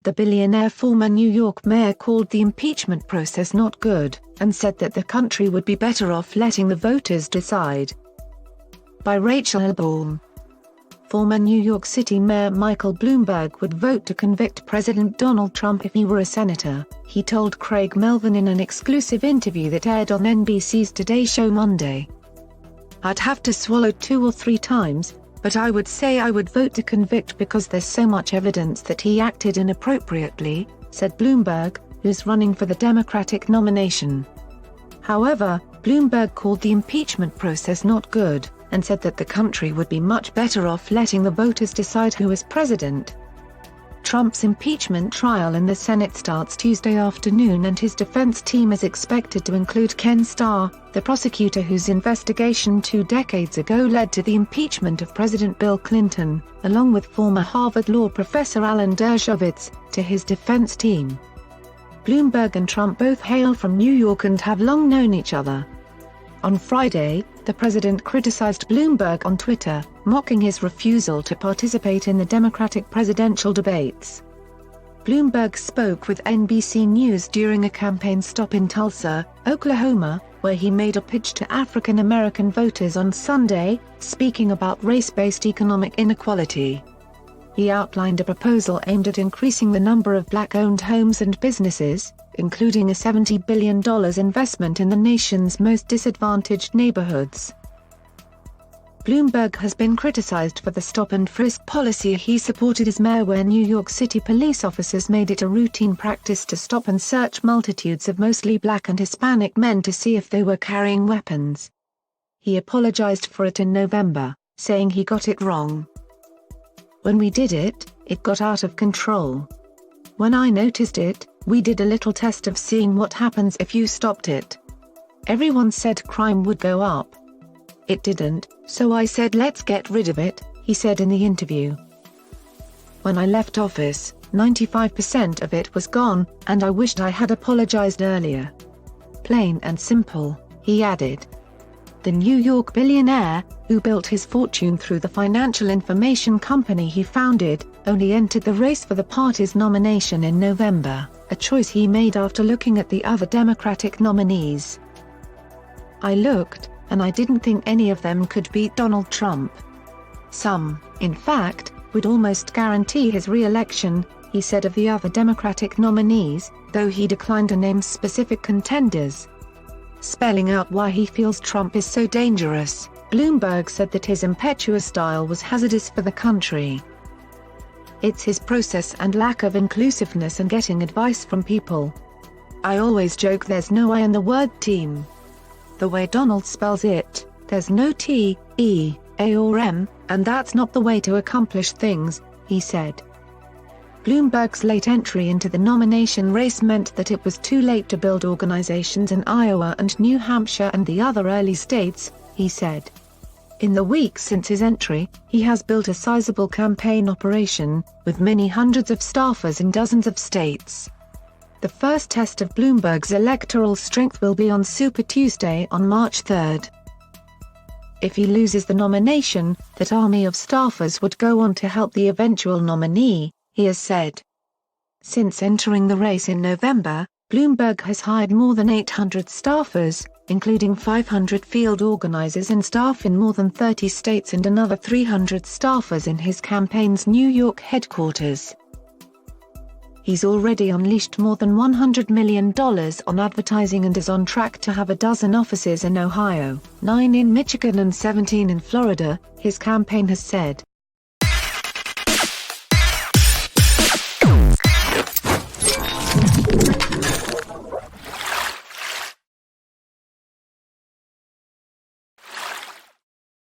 The billionaire former New York mayor called the impeachment process not good, and said that the country would be better off letting the voters decide. By Rachel Elbaum. Former New York City Mayor Michael Bloomberg would vote to convict President Donald Trump if he were a senator, he told Craig Melvin in an exclusive interview that aired on NBC's Today Show Monday. "I'd have to swallow 2 or 3 times, but I would say I would vote to convict because there's so much evidence that he acted inappropriately," said Bloomberg, who's running for the Democratic nomination. However, Bloomberg called the impeachment process not good, and said that the country would be much better off letting the voters decide who is president. Trump's impeachment trial in the Senate starts Tuesday afternoon, and his defense team is expected to include Ken Starr, the prosecutor whose investigation 2 decades ago led to the impeachment of President Bill Clinton, along with former Harvard law professor Alan Dershowitz, to his defense team. Bloomberg and Trump both hail from New York and have long known each other. On Friday, the president criticized Bloomberg on Twitter, mocking his refusal to participate in the Democratic presidential debates. Bloomberg spoke with NBC News during a campaign stop in Tulsa, Oklahoma, where he made a pitch to African American voters on Sunday, speaking about race-based economic inequality. He outlined a proposal aimed at increasing the number of black-owned homes and businesses, including a $70 billion investment in the nation's most disadvantaged neighborhoods. Bloomberg has been criticized for the stop-and-frisk policy he supported as mayor, where New York City police officers made it a routine practice to stop and search multitudes of mostly black and Hispanic men to see if they were carrying weapons. He apologized for it in November, saying he got it wrong. "When we did it, it got out of control. When I noticed it, we did a little test of seeing what happens if you stopped it. Everyone said crime would go up. It didn't, so I said let's get rid of it," he said in the interview. "When I left office, 95% of it was gone, and I wished I had apologized earlier. Plain and simple," he added. The New York billionaire, who built his fortune through the financial information company he founded, only entered the race for the party's nomination in November, a choice he made after looking at the other Democratic nominees. "I looked, and I didn't think any of them could beat Donald Trump. Some, in fact, would almost guarantee his re-election," he said of the other Democratic nominees, though he declined to name specific contenders. Spelling out why he feels Trump is so dangerous, Bloomberg said that his impetuous style was hazardous for the country. "It's his process and lack of inclusiveness and getting advice from people. I always joke there's no I in the word team. The way Donald spells it, there's no T, E, A or M, and that's not the way to accomplish things," he said. Bloomberg's late entry into the nomination race meant that it was too late to build organizations in Iowa and New Hampshire and the other early states, he said. In the weeks since his entry, he has built a sizable campaign operation, with many hundreds of staffers in dozens of states. The first test of Bloomberg's electoral strength will be on Super Tuesday on March 3. If he loses the nomination, that army of staffers would go on to help the eventual nominee, he has said. Since entering the race in November, Bloomberg has hired more than 800 staffers, including 500 field organizers and staff in more than 30 states and another 300 staffers in his campaign's New York headquarters. He's already unleashed more than $100 million on advertising and is on track to have a dozen offices in Ohio, 9 in Michigan and 17 in Florida, his campaign has said.